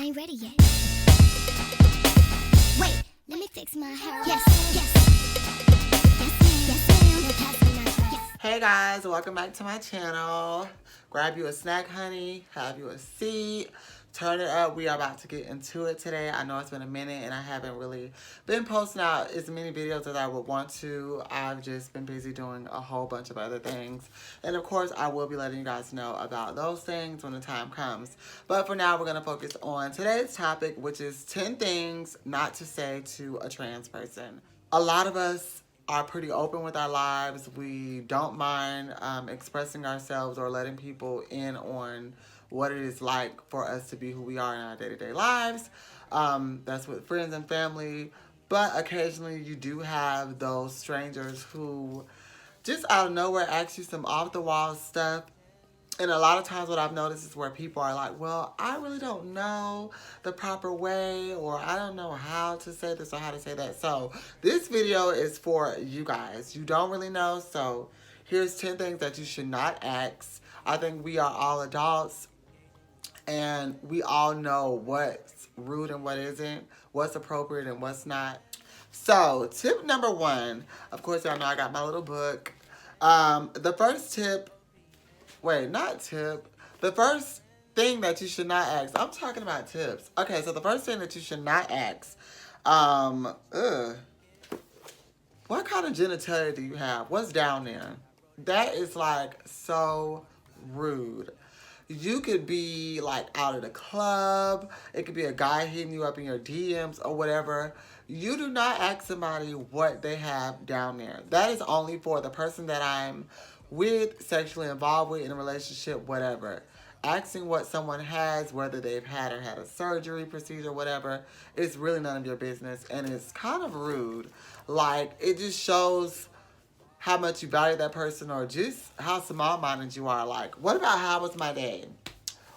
ain't ready yet. Wait, let me fix my hair. Yes. Hey guys, welcome back to my channel. Grab you a snack, honey. Have you a seat. Turn it up. We are about to get into it today. I know it's been a minute and I haven't really been posting out as many videos as I would want to. I've just been busy doing a whole bunch of other things. And of course, I will be letting you guys know about those things when the time comes. But for now, we're going to focus on today's topic, which is 10 things not to say to a trans person. A lot of us are pretty open with our lives. We don't mind expressing ourselves or letting people in on what it is like for us to be who we are in our day-to-day lives. That's with friends and family. But occasionally you do have those strangers who just out of nowhere ask you some off-the-wall stuff. And a lot of times what I've noticed is where people are like, well, I really don't know the proper way, or I don't know how to say this or how to say that. So this video is for you guys. You don't really know, so here's 10 things that you should not ask. I think we are all adults, and we all know what's rude and what isn't, what's appropriate and what's not. So tip number 1, of course y'all know I got my little book. The first tip, the first thing that you should not ask, I'm talking about tips. Okay, so the first thing that you should not ask, what kind of genitalia do you have? What's down there? That is like so rude. You could be like out at a club. It could be a guy hitting you up in your DMs or whatever. You do not ask somebody what they have down there. That is only for the person that I'm with, sexually involved with, in a relationship, whatever. Asking what someone has, whether they've had or had a surgery, procedure, whatever, it's really none of your business. And it's kind of rude. Like, it just shows how much you value that person, or just how small-minded you are. Like, what about how was my day?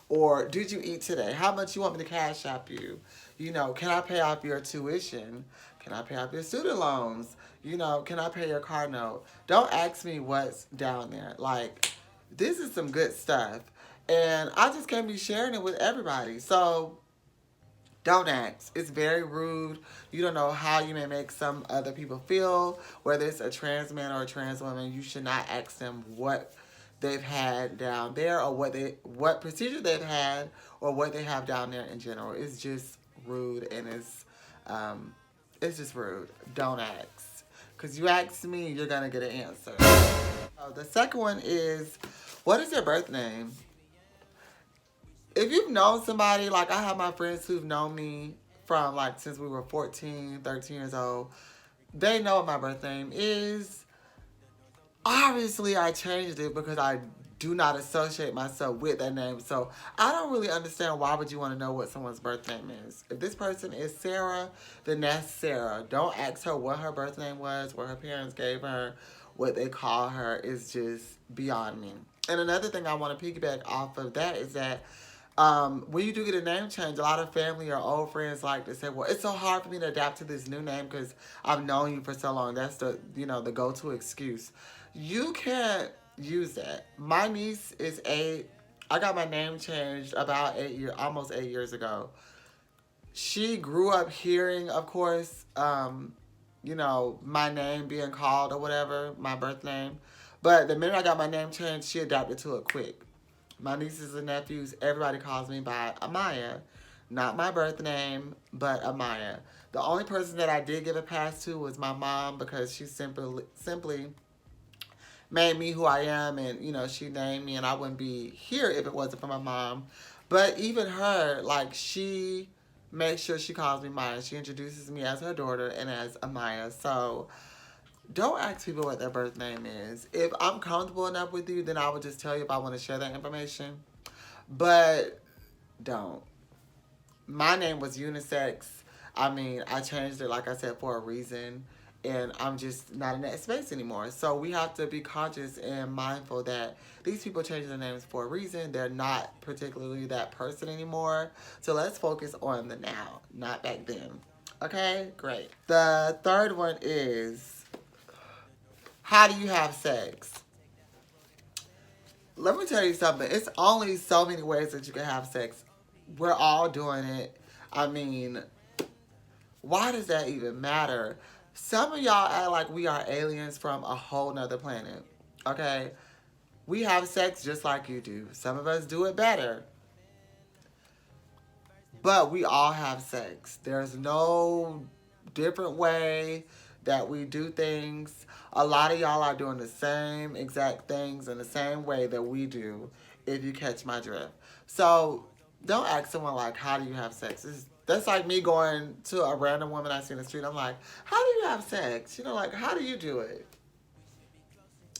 Or did you eat today? How much you want me to cash app you? You know, can I pay off your tuition? Can I pay off your student loans? You know, can I pay your car note? Don't ask me what's down there. Like, this is some good stuff. And I just can't be sharing it with everybody. So don't ask. It's very rude. You don't know how you may make some other people feel. Whether it's a trans man or a trans woman, you should not ask them what they've had down there, or what procedure they've had, or what they have down there in general. It's just rude, and it's just rude. Don't ask. Because you ask me, you're going to get an answer. The second one is, what is your birth name? If you've known somebody, like I have my friends who've known me from like since we were 14, 13 years old, they know what my birth name is. Obviously, I changed it because I do not associate myself with that name. So I don't really understand why would you want to know what someone's birth name is. If this person is Sarah, then that's Sarah. Don't ask her what her birth name was, what her parents gave her, what they call her. Is just beyond me. And another thing I want to piggyback off of that is that when you do get a name change, a lot of family or old friends like to say, well, it's so hard for me to adapt to this new name because I've known you for so long. That's the go-to excuse. You can't use that. My niece is 8. I got my name changed about almost 8 years ago. She grew up hearing, of course, my name being called or whatever, my birth name. But the minute I got my name changed, she adapted to it quick. My nieces and nephews, everybody calls me by Amiyah. Not my birth name, but Amiyah. The only person that I did give a pass to was my mom, because she simply made me who I am, and, she named me, and I wouldn't be here if it wasn't for my mom. But even her, like, she makes sure she calls me Maya. She introduces me as her daughter and as Amiyah. So don't ask people what their birth name is. If I'm comfortable enough with you, then I would just tell you if I want to share that information. But don't. My name was unisex. I changed it, like I said, for a reason. And I'm just not in that space anymore. So we have to be conscious and mindful that these people change their names for a reason. They're not particularly that person anymore. So let's focus on the now, not back then. Okay? Great. The third one is, how do you have sex? Let me tell you something. It's only so many ways that you can have sex. We're all doing it. I mean, why does that even matter? Some of y'all act like we are aliens from a whole nother planet. Okay? We have sex just like you do. Some of us do it better. But we all have sex. There's no different way that we do things. A lot of y'all are doing the same exact things in the same way that we do, if you catch my drift. So don't ask someone like, how do you have sex? That's like me going to a random woman I see in the street. I'm like, how do you have sex? You know, like, how do you do it?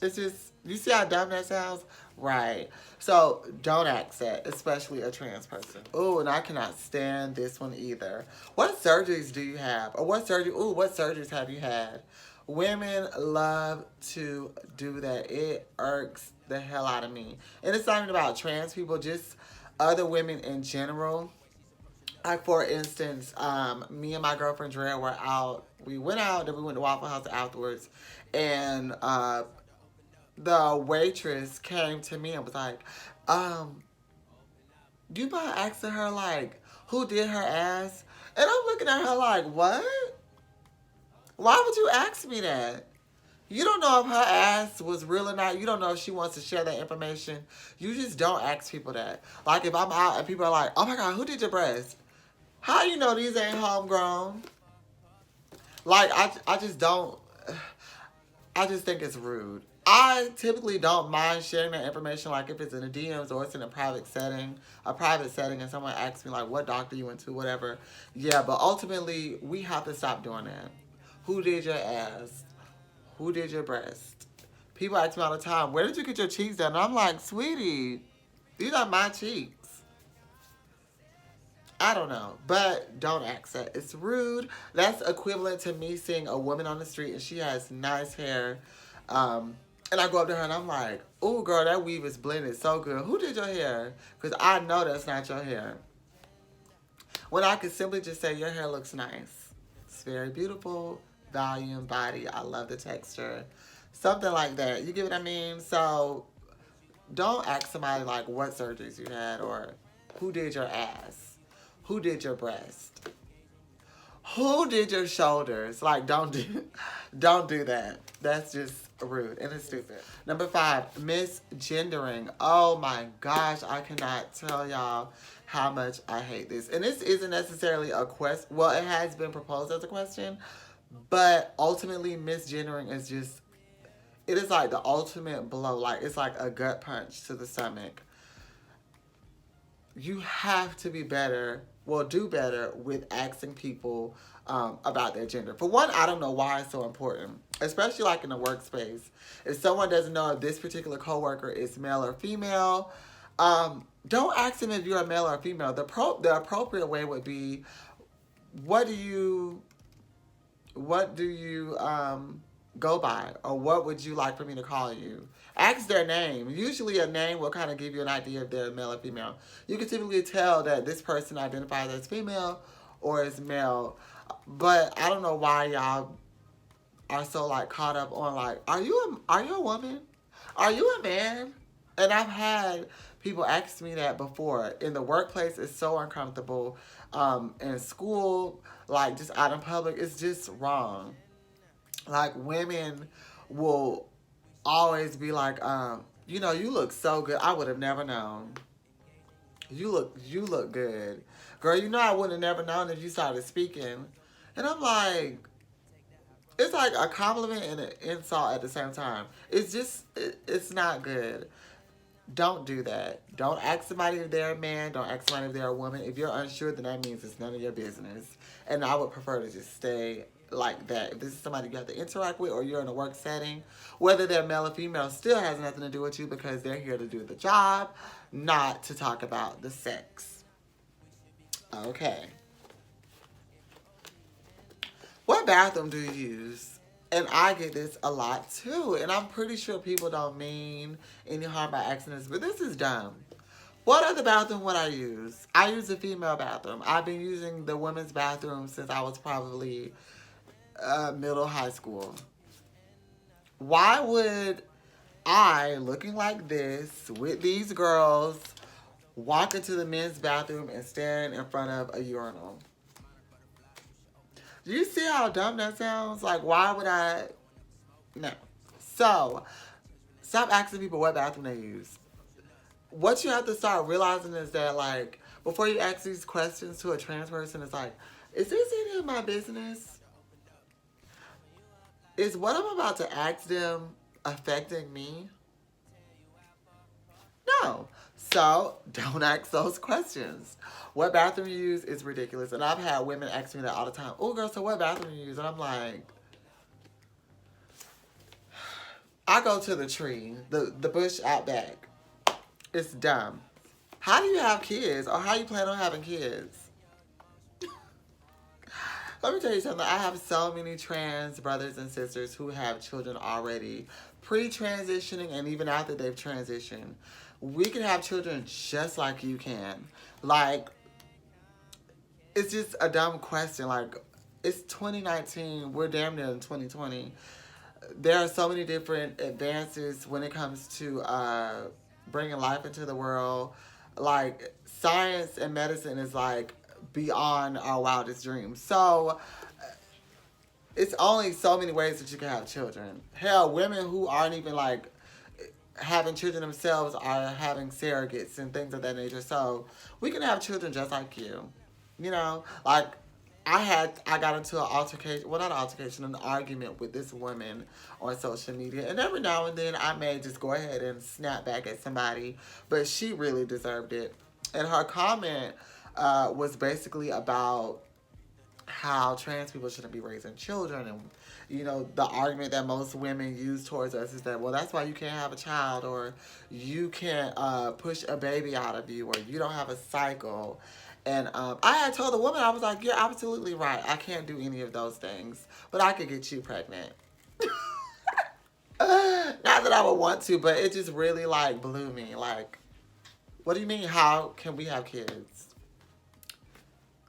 It's just, you see how dumb that sounds? Right. So don't ask that, especially a trans person. Ooh, and I cannot stand this one either. What surgeries do you have? Or what surgeries have you had? Women love to do that. It irks the hell out of me. And it's not even about trans people, just other women in general. Like, for instance, me and my girlfriend Drea were out. We went out, then we went to Waffle House afterwards. And the waitress came to me and was like, do you mind asking her, like, who did her ass? And I'm looking at her like, what? Why would you ask me that? You don't know if her ass was real or not. You don't know if she wants to share that information. You just don't ask people that. Like, if I'm out and people are like, oh my God, who did your breast? How you know these ain't homegrown? Like, I just don't, I just think it's rude. I typically don't mind sharing that information, like if it's in the DMs or it's in a private setting, and someone asks me like, what doctor you went to, whatever. Yeah, but ultimately, we have to stop doing that. Who did your ass? Who did your breast? People ask me all the time, where did you get your cheeks done? And I'm like, sweetie, these are my cheeks. I don't know, but don't ask that. It's rude. That's equivalent to me seeing a woman on the street and she has nice hair. And I go up to her and I'm like, oh, girl, that weave is blended so good. Who did your hair? Because I know that's not your hair. When I could simply just say, your hair looks nice. It's very beautiful. Volume, body. I love the texture. Something like that. You get what I mean? So don't ask somebody like what surgeries you had or who did your ass. Who did your breast? Who did your shoulders? Like, don't do that. That's just rude and it's stupid. Number 5, misgendering. Oh my gosh, I cannot tell y'all how much I hate this. And this isn't necessarily a question. Well, it has been proposed as a question, but ultimately misgendering is just, it is like the ultimate blow. Like, it's like a gut punch to the stomach. You have to be better, well, do better with asking people about their gender. For one, I don't know why it's so important, especially like in a workspace. If someone doesn't know if this particular coworker is male or female, don't ask them if you're a male or female. The appropriate way would be, what do you go by, or what would you like for me to call you? Ask their name. Usually a name will kind of give you an idea if they're male or female. You can typically tell that this person identifies as female or as male. But I don't know why y'all are so like caught up on like, are you a woman? Are you a man? And I've had people ask me that before. In the workplace, it's so uncomfortable. In school, like just out in public, it's just wrong. Like, women will always be like, you know, you look so good. I would have never known. You look good. Girl, you know I would have never known if you started speaking. And I'm like, it's like a compliment and an insult at the same time. It's just, it's not good. Don't do that. Don't ask somebody if they're a man. Don't ask somebody if they're a woman. If you're unsure, then that means it's none of your business. And I would prefer to just stay like that. If this is somebody you have to interact with or you're in a work setting, whether they're male or female still has nothing to do with you because they're here to do the job, not to talk about the sex. Okay. What bathroom do you use? And I get this a lot too. And I'm pretty sure people don't mean any harm by asking this, but this is dumb. What other bathroom would I use? I use the female bathroom. I've been using the women's bathroom since I was probably middle high school. Why would I, looking like this, with these girls, walk into the men's bathroom and stand in front of a urinal. Do you see how dumb that sounds? Like, why would I? No. So, stop asking people what bathroom they use. What you have to start realizing is that, like, before you ask these questions to a trans person, it's like, is this any of my business? Is what I'm about to ask them affecting me? No. So, don't ask those questions. What bathroom you use is ridiculous. And I've had women ask me that all the time. Oh, girl, so what bathroom you use? And I'm like, I go to the tree, the bush out back. It's dumb. How do you have kids? Or how you plan on having kids? Let me tell you something. I have so many trans brothers and sisters who have children already, pre-transitioning and even after they've transitioned. We can have children just like you can. Like, it's just a dumb question. Like, it's 2019. We're damn near in 2020. There are so many different advances when it comes to bringing life into the world. Like, science and medicine is like beyond our wildest dreams. So it's only so many ways that you can have children. Hell, women who aren't even like having children themselves are having surrogates and things of that nature. So we can have children just like you. You know, like I got into an altercation, well, not an altercation, an argument with this woman on social media. And every now and then I may just go ahead and snap back at somebody, but she really deserved it. And her comment was basically about how trans people shouldn't be raising children. And, you know, the argument that most women use towards us is that, well, that's why you can't have a child, or you can't push a baby out of you, or you don't have a cycle. And I had told the woman, I was like, you're absolutely right. I can't do any of those things, but I could get you pregnant. Not that I would want to, but it just really, like, blew me. Like, what do you mean, how can we have kids?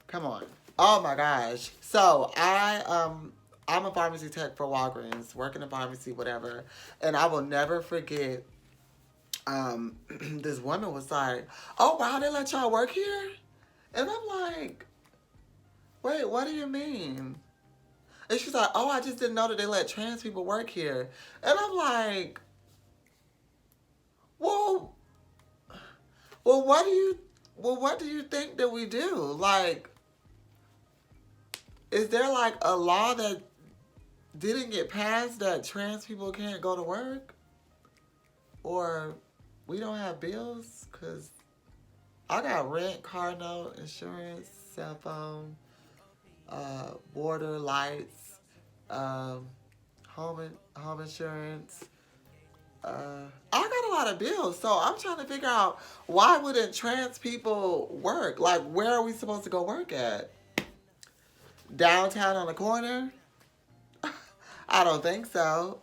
Come on. Oh, my gosh. So, I'm a pharmacy tech for Walgreens, working in pharmacy, whatever. And I will never forget, this woman was like, oh, wow, they let y'all work here? And I'm like, wait, what do you mean? And she's like, oh, I just didn't know that they let trans people work here. And I'm like, well, what do you think that we do? Like, is there like a law that didn't get passed that trans people can't go to work? Or we don't have bills? Because I got rent, car note, insurance, cell phone, water, lights, home insurance. I got a lot of bills, so I'm trying to figure out, why wouldn't trans people work? Like, where are we supposed to go work at? Downtown on the corner? I don't think so.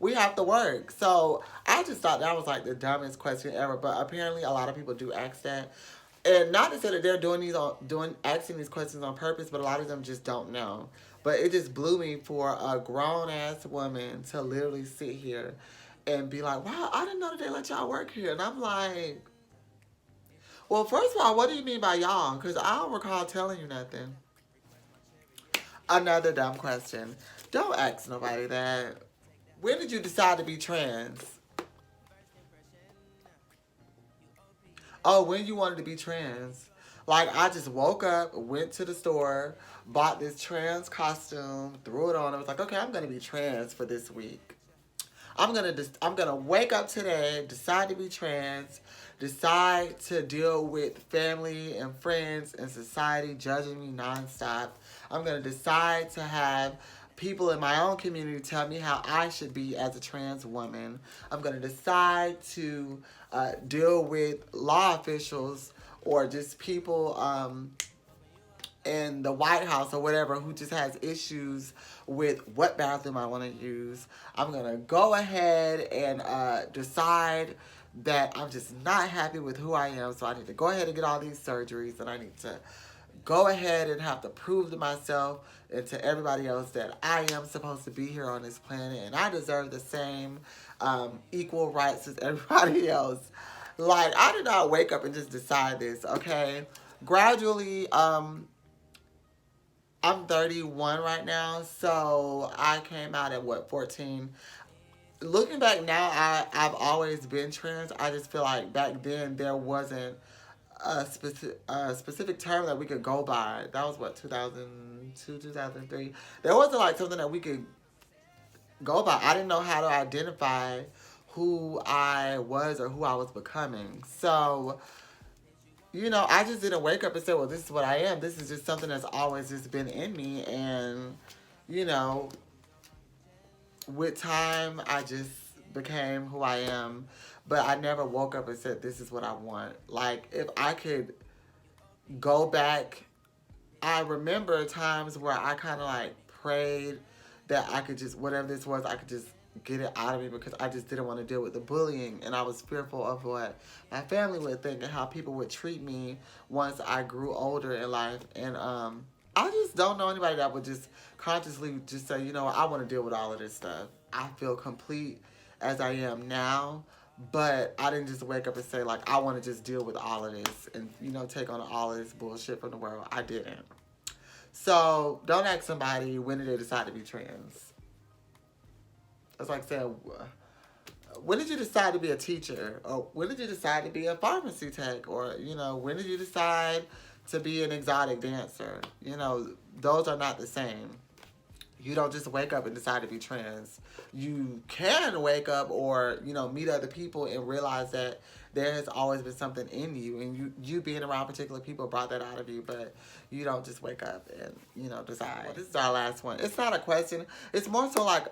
We have to work. So I just thought that was like the dumbest question ever. But apparently a lot of people do ask that. And not to say that they're asking these questions on purpose, but a lot of them just don't know. But it just blew me for a grown ass woman to literally sit here and be like, wow, I didn't know that they let y'all work here. And I'm like, well, first of all, what do you mean by y'all? Because I don't recall telling you nothing. Another dumb question. Don't ask nobody that. When did you decide to be trans? Oh, when you wanted to be trans. Like, I just woke up, went to the store, bought this trans costume, threw it on. I was like, okay, I'm going to be trans for this week. I'm gonna wake up today, decide to be trans, decide to deal with family and friends and society judging me nonstop. I'm gonna decide to have people in my own community tell me how I should be as a trans woman. I'm gonna decide to deal with law officials or just people in the White House or whatever who just has issues with what bathroom I want to use. I'm going to go ahead and decide that I'm just not happy with who I am, so I need to go ahead and get all these surgeries, and I need to go ahead and have to prove to myself and to everybody else that I am supposed to be here on this planet and I deserve the same equal rights as everybody else. Like, I did not wake up and just decide this, okay? Gradually, I'm 31 right now, so I came out at what, 14? Looking back now, I've always been trans. I just feel like back then there wasn't a specific term that we could go by. That was what, 2002, 2003. There wasn't like something that we could go by. I didn't know how to identify who I was or who I was becoming. So, I just didn't wake up and say, well, this is what I am. This is just something that's always just been in me. And, you know, with time, I just became who I am. But I never woke up and said, this is what I want. Like, if I could go back, I remember times where I kind of like prayed that I could just, whatever this was, I could just get it out of me because I just didn't want to deal with the bullying. And I was fearful of what my family would think and how people would treat me once I grew older in life. And I just don't know anybody that would just consciously just say, I want to deal with all of this stuff. I feel complete as I am now. But I didn't just wake up and say, like, I want to just deal with all of this and, take on all of this bullshit from the world. I didn't. So, don't ask somebody when did they decide to be trans. It's like saying, when did you decide to be a teacher? Or when did you decide to be a pharmacy tech? Or, when did you decide to be an exotic dancer? Those are not the same. You don't just wake up and decide to be trans. You can wake up or, meet other people and realize that there has always been something in you. And you being around particular people brought that out of you. But you don't just wake up and, decide. Well, this is our last one. It's not a question. It's more so like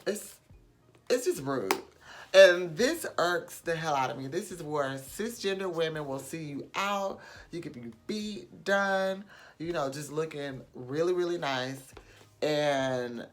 it's just rude. And this irks the hell out of me. This is where cisgender women will see you out. You could be beat, done, just looking really, really nice. And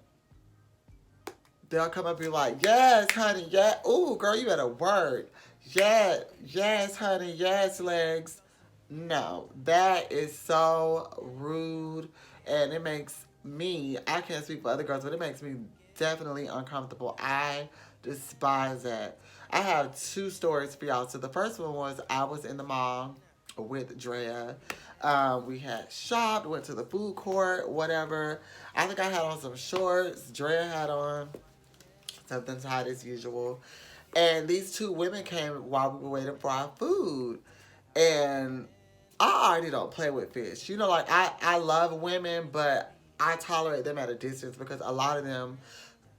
they'll come up and be like, yes, honey, yeah. Ooh, girl, you better work. Yeah, yes, honey, yes, legs. No, that is so rude. And it makes me, I can't speak for other girls, but it makes me definitely uncomfortable. I despise that. I have 2 stories for y'all. So the first one was I was in the mall with Drea. We had shopped, went to the food court, whatever. I think I had on some shorts. Drea had on something tight as usual. And these 2 women came while we were waiting for our food. And I already don't play with fish. Like I love women, but I tolerate them at a distance because a lot of them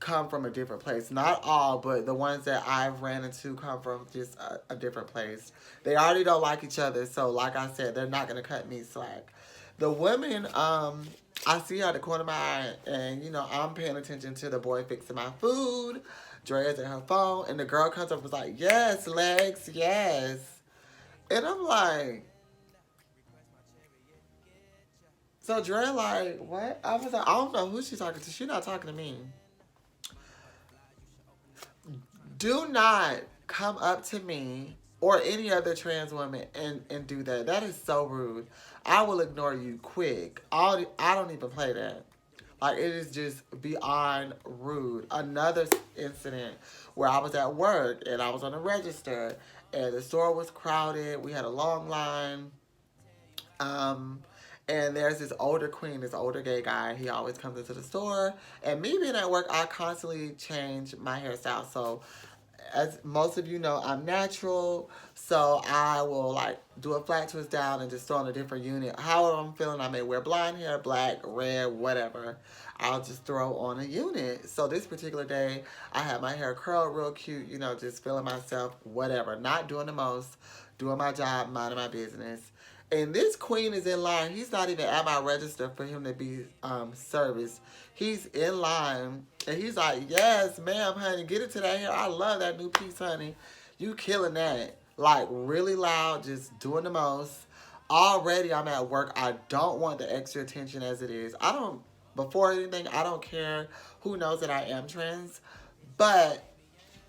come from a different place. Not all, but the ones that I've ran into come from just a different place. They already don't like each other, so like I said, they're not going to cut me slack. The women, I see her at the corner of my eye, and, I'm paying attention to the boy fixing my food. Drea's at her phone, and the girl comes up and was like, yes, legs, yes. And I'm like, so Dre like, what? I was like, I don't know who she's talking to. She's not talking to me. Do not come up to me or any other trans woman and do that. That is so rude. I will ignore you quick. I don't even play that. Like, it is just beyond rude. Another incident where I was at work and I was on the register and the store was crowded. We had a long line. And there's this older queen, this older gay guy. He always comes into the store. And me being at work, I constantly change my hairstyle. So as most of you know, I'm natural, so I will like do a flat twist down and just throw on a different unit. However I'm feeling, I may wear blonde hair, black, red, whatever. I'll just throw on a unit. So this particular day, I had my hair curled real cute, just feeling myself, whatever. Not doing the most, doing my job, minding my business. And this queen is in line. He's not even at my register for him to be serviced. He's in line. And he's like, yes, ma'am, honey, get into that hair. I love that new piece, honey. You killing that. Like, really loud, just doing the most. Already, I'm at work. I don't want the extra attention as it is. Before anything, I don't care who knows that I am trans. But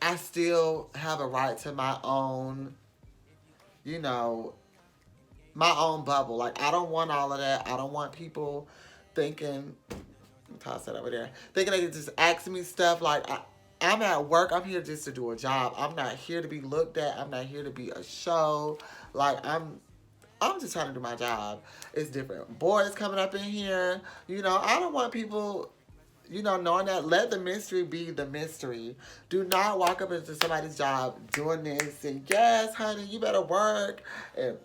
I still have a right to my own, my own bubble. Like, I don't want all of that. I don't want people thinking, toss that over there, thinking they can just ask me stuff. Like, I'm at work. I'm here just to do a job. I'm not here to be looked at. I'm not here to be a show. Like, I'm just trying to do my job. It's different boys coming up in here. You know, I don't want people, you know, knowing that. Let the mystery be the mystery. Do not walk up into somebody's job doing this and, yes, honey, you better work and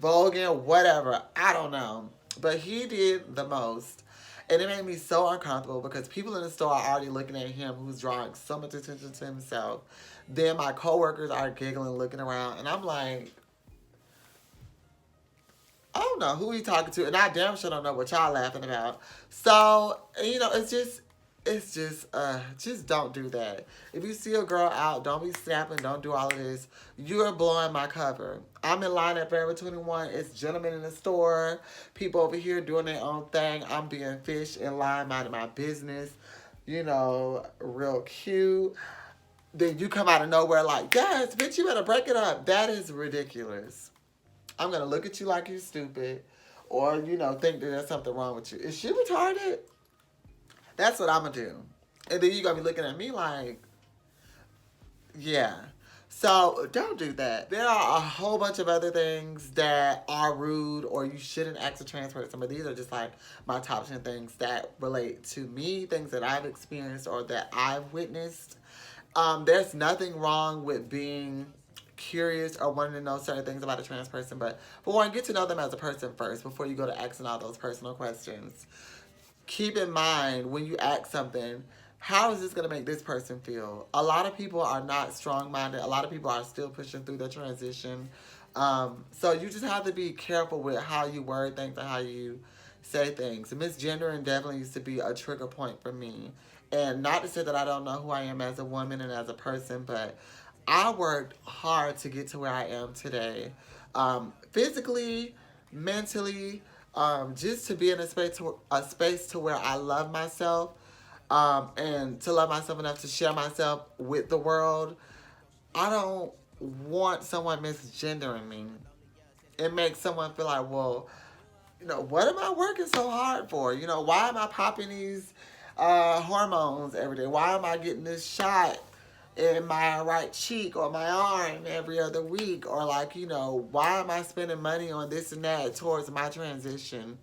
voguing, whatever. I don't know. But he did the most. And it made me so uncomfortable because people in the store are already looking at him, who's drawing so much attention to himself. Then my coworkers are giggling, looking around, and I'm like, I don't know who he talking to, and I damn sure don't know what y'all laughing about. So, you know, just don't do that. If you see a girl out, don't be snapping, don't do all of this. You're blowing my cover. I'm in line at Forever 21. It's gentlemen in the store. People over here doing their own thing. I'm being fish in line, minding my business. You know, real cute. Then you come out of nowhere like, yes, bitch, you better break it up. That is ridiculous. I'm going to look at you like you're stupid or, you know, think that there's something wrong with you. Is she retarded? That's what I'm going to do. And then you're going to be looking at me like, yeah. So don't do that. There are a whole bunch of other things that are rude or you shouldn't ask a trans person, but these are just like my top 10 things that relate to me, things that I've experienced or that I've witnessed. There's nothing wrong with being curious or wanting to know certain things about a trans person, but for one, get to know them as a person first before you go to asking all those personal questions. Keep in mind when you ask something, how is this going to make this person feel? A lot of people are not strong-minded. A lot of people are still pushing through their transition. So you just have to be careful with how you word things and how you say things. Misgendering definitely used to be a trigger point for me. And not to say that I don't know who I am as a woman and as a person, but I worked hard to get to where I am today. Physically, mentally, just to be in a space to where I love myself, and to love myself enough to share myself with the world. I don't want someone misgendering me. It makes someone feel like, well, you know, what am I working so hard for? You know, why am I popping these hormones every day? Why am I getting this shot in my right cheek or my arm every other week? Or like, you know, why am I spending money on this and that towards my transition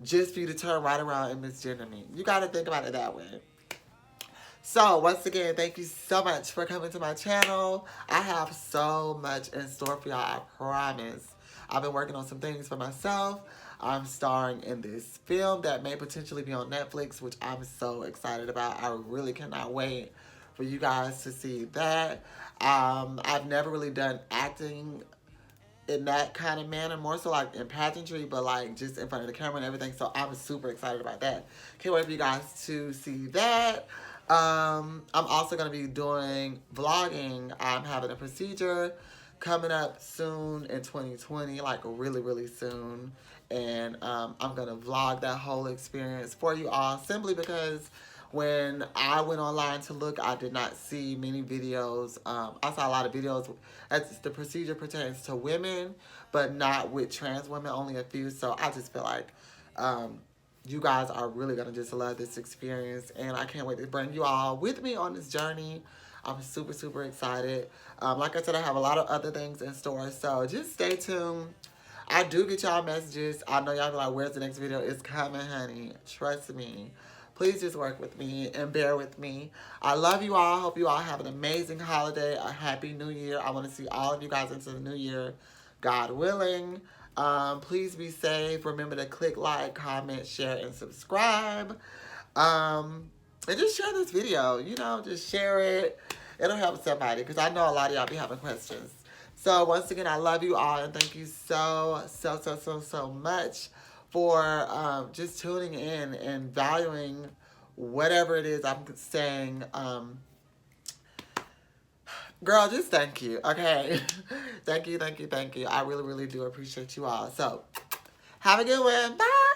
just for you to turn right around and misgender me? You got to think about it that way. So, once again, thank you so much for coming to my channel. I have so much in store for y'all, I promise. I've been working on some things for myself. I'm starring in this film that may potentially be on Netflix, which I'm so excited about. I really cannot wait for you guys to see that. I've never really done acting in that kind of manner, more so like in pageantry, but like just in front of the camera and everything. So I'm super excited about that. Can't wait for you guys to see that. I'm also going to be doing vlogging. I'm having a procedure coming up soon in 2020, like really, really soon. And I'm going to vlog that whole experience for you all simply because when I went online to look, I did not see many videos. I saw a lot of videos as the procedure pertains to women, but not with trans women, only a few. So I just feel like you guys are really going to just love this experience. And I can't wait to bring you all with me on this journey. I'm super, super excited. Like I said, I have a lot of other things in store. So just stay tuned. I do get y'all messages. I know y'all be like, where's the next video? It's coming, honey. Trust me. Please just work with me and bear with me. I love you all. Hope you all have an amazing holiday. A happy new year. I want to see all of you guys into the new year, God willing. Please be safe. Remember to click like, comment, share, and subscribe. And just share this video. You know, just share it. It'll help somebody because I know a lot of y'all be having questions. So once again, I love you all and thank you so much for just tuning in and valuing whatever it is I'm saying. Girl, just thank you, okay? Thank you. I really, really do appreciate you all. So, have a good one. Bye.